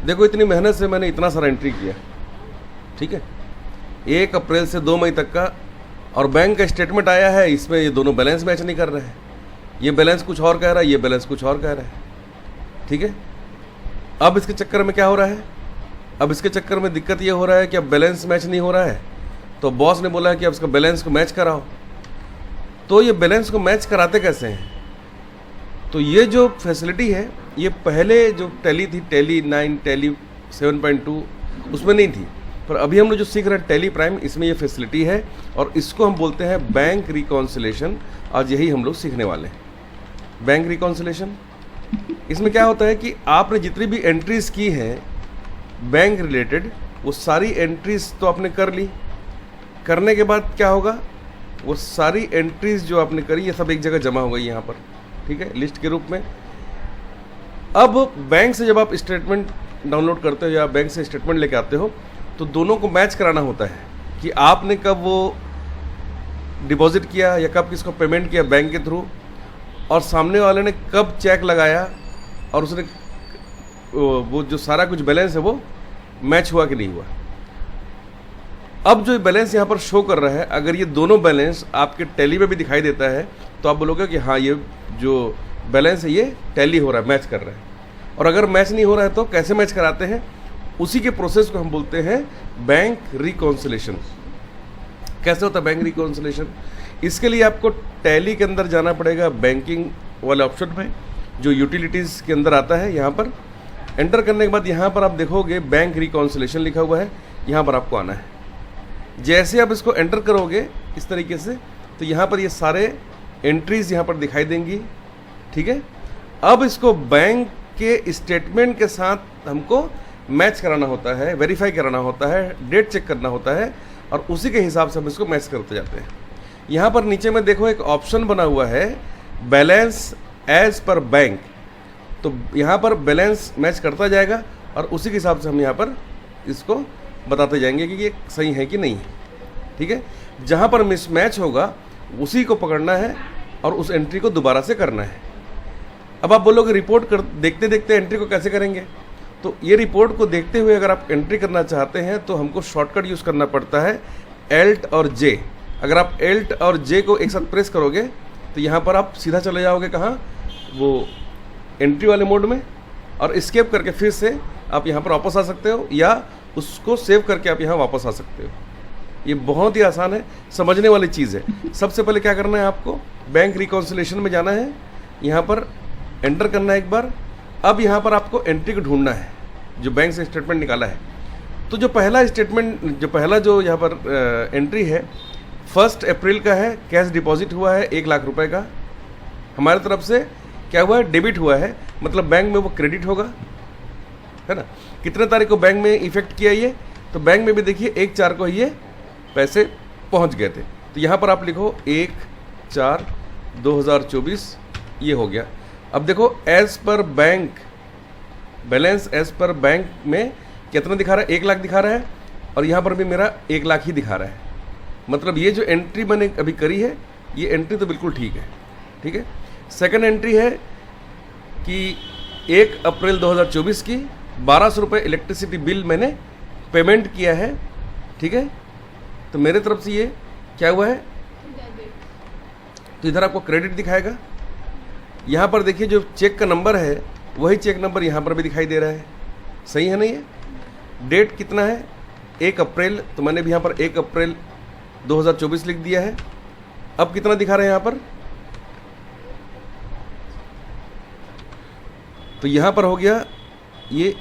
देखो इतनी मेहनत से मैंने इतना सारा एंट्री किया, ठीक है, 1 अप्रैल से 2 मई तक का, और बैंक का स्टेटमेंट आया है, इसमें ये दोनों बैलेंस मैच नहीं कर रहे हैं। ये बैलेंस कुछ और कह रहा है, ये बैलेंस कुछ और कह रहा है, ठीक है। अब इसके चक्कर में क्या हो रहा है, अब इसके चक्कर में दिक्कत ये हो रहा है कि अब बैलेंस मैच नहीं हो रहा है, तो बॉस ने बोला है कि अब इसका बैलेंस को मैच कराओ। तो ये बैलेंस को मैच कराते कैसे हैं? तो ये जो फैसिलिटी है ये पहले जो टैली थी, टैली 9, टैली 7.2, उसमें नहीं थी, पर अभी हम लोग जो सीख रहे हैं टैली प्राइम, इसमें ये फैसिलिटी है और इसको हम बोलते हैं बैंक रिकॉन्सिलेशन। आज यही हम लोग सीखने वाले हैं, बैंक रिकॉन्सिलेशन। इसमें क्या होता है कि आपने जितनी भी एंट्रीज की हैं बैंक रिलेटेड, वो सारी एंट्रीज तो आपने कर ली। करने के बाद क्या होगा, वो सारी एंट्रीज जो आपने करी ये सब एक जगह जमा हो गई यहाँ पर, ठीक है, लिस्ट के रूप में। अब बैंक से जब आप स्टेटमेंट डाउनलोड करते हो या बैंक से स्टेटमेंट लेके आते हो, तो दोनों को मैच कराना होता है कि आपने कब वो डिपॉजिट किया या कब किसको पेमेंट किया बैंक के थ्रू, और सामने वाले ने कब चेक लगाया और उसने वो जो सारा कुछ बैलेंस है वो मैच हुआ कि नहीं हुआ। अब जो बैलेंस यहाँ पर शो कर रहा है, अगर ये दोनों बैलेंस आपके टैली में भी दिखाई देता है तो आप बोलोगे कि हाँ, ये जो बैलेंस है ये टैली हो रहा है, मैच कर रहा है। और अगर मैच नहीं हो रहा है तो कैसे मैच कराते हैं, उसी के प्रोसेस को हम बोलते हैं बैंक रिकॉन्सिलेशन। कैसे होता है बैंक रिकॉन्सिलेशन? इसके लिए आपको टैली के अंदर जाना पड़ेगा, बैंकिंग वाले ऑप्शन में जो यूटिलिटीज़ के अंदर आता है। यहाँ पर एंटर करने के बाद यहाँ पर आप देखोगे बैंक रिकॉन्सिलेशन लिखा हुआ है, यहाँ पर आपको आना है। जैसे आप इसको एंटर करोगे इस तरीके से, तो यहाँ पर ये सारे एंट्रीज यहाँ पर दिखाई देंगी, ठीक है। अब इसको बैंक के स्टेटमेंट के साथ हमको मैच कराना होता है, वेरीफाई कराना होता है, डेट चेक करना होता है, और उसी के हिसाब से हम इसको मैच करते जाते हैं। यहाँ पर नीचे में देखो एक ऑप्शन बना हुआ है बैलेंस एज पर बैंक, तो यहाँ पर बैलेंस मैच करता जाएगा और उसी के हिसाब से हम यहाँ पर इसको बताते जाएंगे कि ये सही है कि नहीं है, ठीक है। जहाँ पर मिसमैच होगा उसी को पकड़ना है और उस एंट्री को दोबारा से करना है। अब आप बोलोगे रिपोर्ट कर देखते देखते एंट्री को कैसे करेंगे, तो ये रिपोर्ट को देखते हुए अगर आप एंट्री करना चाहते हैं तो हमको शॉर्टकट यूज़ करना पड़ता है एल्ट और जे। अगर आप एल्ट और जे को एक साथ प्रेस करोगे तो यहाँ पर आप सीधा चले जाओगे कहाँ, वो एंट्री वाले मोड में, और एस्केप करके फिर से आप यहाँ पर वापस आ सकते हो या उसको सेव करके आप यहाँ वापस आ सकते हो। ये बहुत ही आसान है, समझने वाली चीज़ है। सबसे पहले क्या करना है, आपको बैंक रिकॉन्सिलेशन में जाना है, यहाँ पर एंटर करना है एक बार। अब यहाँ पर आपको एंट्री को ढूंढना है जो बैंक से स्टेटमेंट निकाला है। तो जो पहला स्टेटमेंट, जो पहला जो यहाँ पर एंट्री है 1 अप्रैल का है, कैश डिपॉजिट हुआ है 1 लाख रुपए का हमारी तरफ से। क्या हुआ है, डेबिट हुआ है, मतलब बैंक में वो क्रेडिट होगा, है ना। कितने तारीख को बैंक में इफेक्ट किया ये, तो बैंक में भी देखिए 1/4 को ये पैसे पहुंच गए थे। तो यहाँ पर आप लिखो 1/4/2024, ये हो गया। अब देखो as per bank balance, as per bank में कितना दिखा रहा है, 1 लाख दिखा रहा है, और यहाँ पर भी मेरा 1 लाख ही दिखा रहा है। मतलब ये जो एंट्री मैंने अभी करी है ये एंट्री तो बिल्कुल ठीक है, ठीक है। सेकंड एंट्री है कि 1 अप्रैल 2024 की 1200 रुपये इलेक्ट्रिसिटी बिल मैंने पेमेंट किया है, ठीक है। तो मेरे तरफ से ये क्या हुआ है, तो इधर आपको क्रेडिट दिखाएगा। यहाँ पर देखिए जो चेक का नंबर है वही चेक नंबर यहाँ पर भी दिखाई दे रहा है, सही है ना। ये डेट कितना है, 1 अप्रैल, तो मैंने भी यहाँ पर 1 अप्रैल 2024 लिख दिया है। अब कितना दिखा रहे हैं यहाँ पर, तो यहाँ पर हो गया ये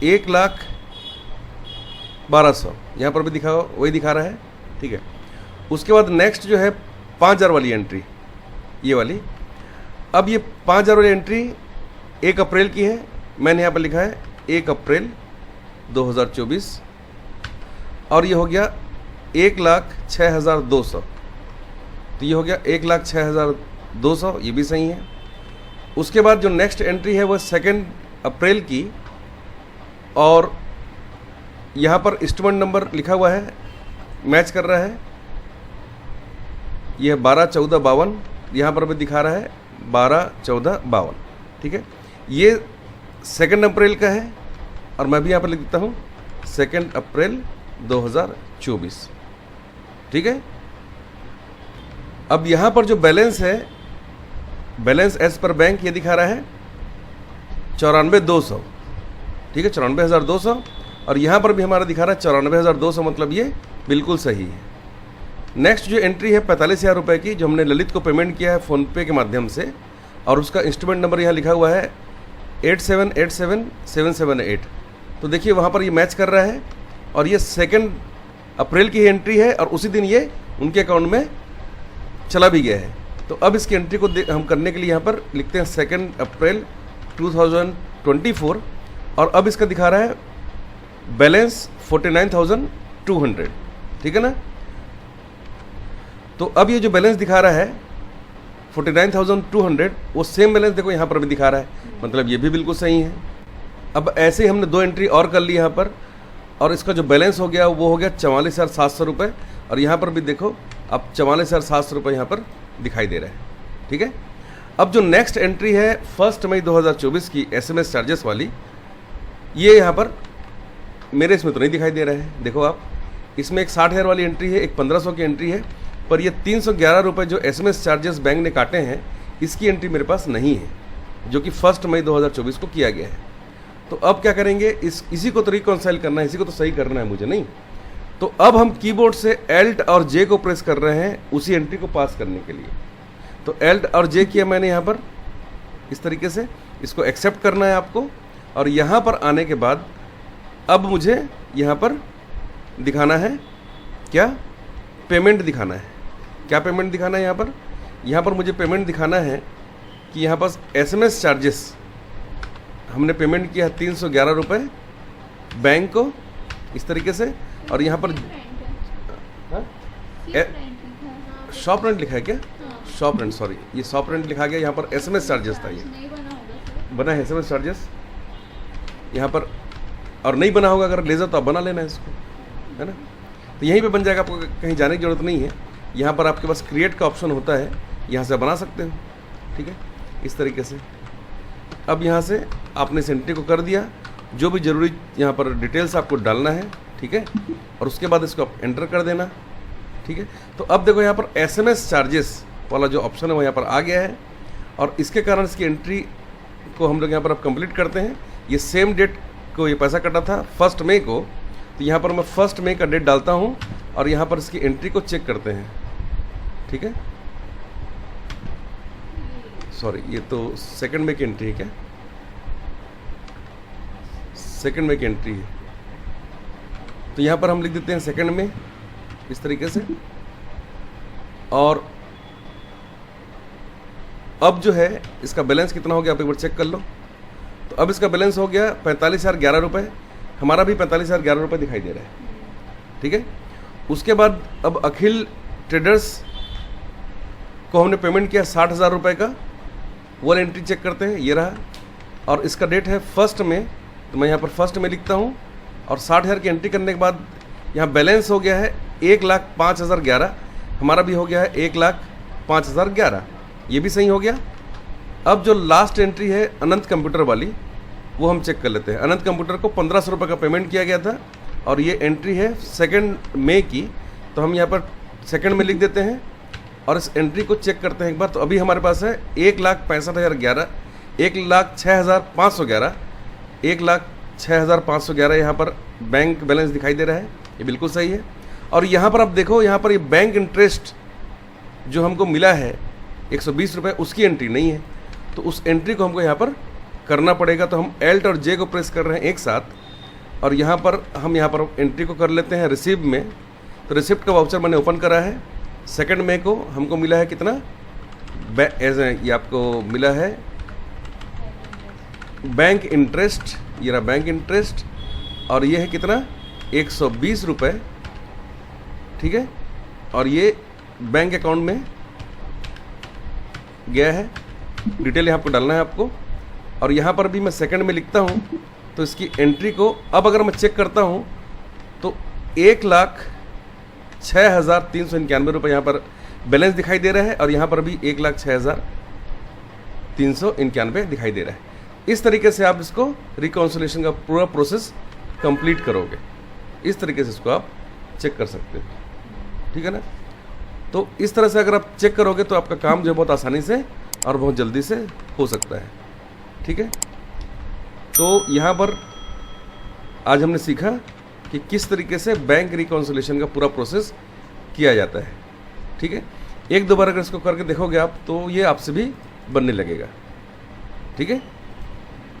1,12,000, यहाँ पर भी दिखा वही दिखा रहा है, ठीक है। उसके बाद नेक्स्ट जो है 5,000 वाली एंट्री, ये वाली। अब ये 5,000 वाली एंट्री 1 अप्रैल की है, मैंने यहाँ पर लिखा है 1 अप्रैल 2024, और ये हो गया 1,06,200, तो ये हो गया 1,06,200, ये भी सही है। उसके बाद जो नेक्स्ट एंट्री है वो 2 अप्रैल की, और यहाँ पर इंस्ट्रूमेंट नंबर लिखा हुआ है, मैच कर रहा है, यह 12/14/52, यहाँ पर भी दिखा रहा है 12/14/52, ठीक है। ये 2 अप्रैल का है, और मैं भी यहाँ पर लिख देता हूँ 2 अप्रैल 2024। ठीक है। अब यहाँ पर जो बैलेंस है, बैलेंस एज पर बैंक ये दिखा रहा है 94,200। ठीक है, 94,200। और यहाँ पर भी हमारा दिखा रहा है 94,200, मतलब ये बिल्कुल सही है। नेक्स्ट जो एंट्री है 45,000 रुपये की, जो हमने ललित को पेमेंट किया है फ़ोनपे के माध्यम से, और उसका इंस्ट्रूमेंट नंबर यहाँ लिखा हुआ है 8787778। तो देखिए वहाँ पर ये मैच कर रहा है, और ये 2 अप्रैल की एंट्री है, और उसी दिन ये उनके अकाउंट में चला भी गया है। तो अब इसकी एंट्री को हम करने के लिए यहाँ पर लिखते हैं 2 अप्रैल 2024, और अब इसका दिखा रहा है बैलेंस 49,200। ठीक है ना। तो अब ये जो बैलेंस दिखा रहा है 49,200, वो सेम बैलेंस देखो यहाँ पर भी दिखा रहा है, मतलब ये भी बिल्कुल सही है। अब ऐसे ही हमने 2 एंट्री और कर ली यहाँ पर, और इसका जो बैलेंस हो गया वो हो गया 44,700 रुपये, और यहाँ पर भी देखो अब 44,700 रुपये यहाँ पर दिखाई दे रहा है। ठीक है। अब जो नेक्स्ट एंट्री है 1 मई 2024 की SMS चार्जेस वाली, ये यहाँ पर मेरे इसमें तो नहीं दिखाई दे रहा है। देखो आप, इसमें एक 60,000 वाली एंट्री है, एक 1,500 की एंट्री है, पर ये 311 रुपये जो SMS चार्जेस बैंक ने काटे हैं, इसकी एंट्री मेरे पास नहीं है, जो कि 1 मई 2024 को किया गया है। तो अब क्या करेंगे, इसी को तो रिकॉन्साइल करना है, इसी को तो सही करना है मुझे, नहीं। तो अब हम कीबोर्ड से Alt और J को प्रेस कर रहे हैं उसी एंट्री को पास करने के लिए। तो Alt और J किया मैंने यहाँ पर इस तरीके से, इसको एक्सेप्ट करना है आपको, और यहाँ पर आने के बाद अब मुझे यहाँ पर दिखाना है क्या, पेमेंट दिखाना है। क्या पेमेंट दिखाना है यहाँ पर मुझे पेमेंट दिखाना है कि यहाँ पर SMS चार्जेस हमने पेमेंट किया है 311 रुपये बैंक को इस तरीके से, और यहाँ पर शॉप रेंट लिखा है क्या, शॉप रेंट, सॉरी, ये शॉप रेंट लिखा गया, यहाँ पर SMS चार्जेस था, ये बना है SMS चार्जेस यहाँ पर, और नहीं बना होगा, अगर लेज़र तो आप बना लेना है इसको, है ना। तो यहीं पे बन जाएगा, आपको कहीं जाने की ज़रूरत नहीं है। यहाँ पर आपके पास क्रिएट का ऑप्शन होता है, यहाँ से बना सकते हो। ठीक है, इस तरीके से। अब यहाँ से आपने इस एंट्री को कर दिया, जो भी ज़रूरी यहाँ पर डिटेल्स आपको डालना है। ठीक है, और उसके बाद इसको आप एंटर कर देना। ठीक है, तो अब देखो यहाँ पर SMS चार्जेस वाला जो ऑप्शन है वो यहाँ पर आ गया है, और इसके कारण इसकी एंट्री को हम लोग यहाँ पर अब कंप्लीट करते हैं। ये सेम डेट को ये पैसा कटा था 1 मई को, तो यहाँ पर मैं 1 मई का डेट डालता हूँ, और यहाँ पर इसकी एंट्री को चेक करते हैं। ठीक है, सॉरी, ये तो 2 मई की एंट्री है क्या, 2 मई की एंट्री है, तो यहाँ पर हम लिख देते हैं 2 मई इस तरीके से। और अब जो है इसका बैलेंस कितना हो गया आप एक बार चेक कर लो। तो अब इसका बैलेंस हो गया 45,011 रुपये, हमारा भी 45,011 रुपये दिखाई दे रहा है। ठीक है, उसके बाद अब अखिल ट्रेडर्स को हमने पेमेंट किया 60,000 रुपये का, वो एंट्री चेक करते हैं, ये रहा, और इसका डेट है 1 मई, तो मैं यहाँ पर 1 मई लिखता हूँ, और 60,000 की एंट्री करने के बाद यहाँ बैलेंस हो गया है 1,05,011, हमारा भी हो गया है 1,05,011, ये भी सही हो गया। अब जो लास्ट एंट्री है अनंत कंप्यूटर वाली, वो हम चेक कर लेते हैं। अनंत कंप्यूटर को 1,500 रुपये का पेमेंट किया गया था, और ये एंट्री है 2 मई की, तो हम यहाँ पर 2 मई लिख देते हैं, और इस एंट्री को चेक करते हैं एक बार। तो अभी हमारे पास है 1,65,011, 1,06,511, 1,06,511 यहाँ पर बैंक बैलेंस दिखाई दे रहा है, ये बिल्कुल सही है। और यहाँ पर आप देखो, यहाँ पर ये बैंक इंटरेस्ट जो हमको मिला है 120 रुपये, उसकी एंट्री नहीं है, तो उस एंट्री को हमको यहाँ पर करना पड़ेगा। तो हम Alt और J को प्रेस कर रहे हैं एक साथ, और यहाँ पर हम यहाँ पर एंट्री को कर लेते हैं रिसीव में। तो रिसिप्ट का वाउचर मैंने ओपन करा है, 2 मई को हमको मिला है कितना, ये आपको मिला है बैंक इंटरेस्ट, ये रहा बैंक इंटरेस्ट, और ये है कितना 120 रुपये। ठीक है, और ये बैंक अकाउंट में गया है, डिटेल यहाँ आपको डालना है आपको। और यहाँ पर भी मैं 2 में लिखता हूँ, तो इसकी एंट्री को अब अगर मैं चेक करता हूँ तो 1,06,391 रुपये यहाँ पर बैलेंस दिखाई दे रहा है, और यहाँ पर भी 1,06,391 दिखाई दे रहा है। इस तरीके से आप इसको रिकॉन्सिलेशन का पूरा प्रोसेस कंप्लीट करोगे। इस तरीके से इसको आप चेक कर सकते हो, ठीक है ना। तो इस तरह से अगर आप चेक करोगे तो आपका काम जो है बहुत आसानी से और बहुत जल्दी से हो सकता है, ठीक है। तो यहाँ पर आज हमने सीखा कि किस तरीके से बैंक रिकॉन्सिलेशन का पूरा प्रोसेस किया जाता है, ठीक है। एक दो बार अगर इसको करके देखोगे आप तो ये आपसे भी बनने लगेगा, ठीक है।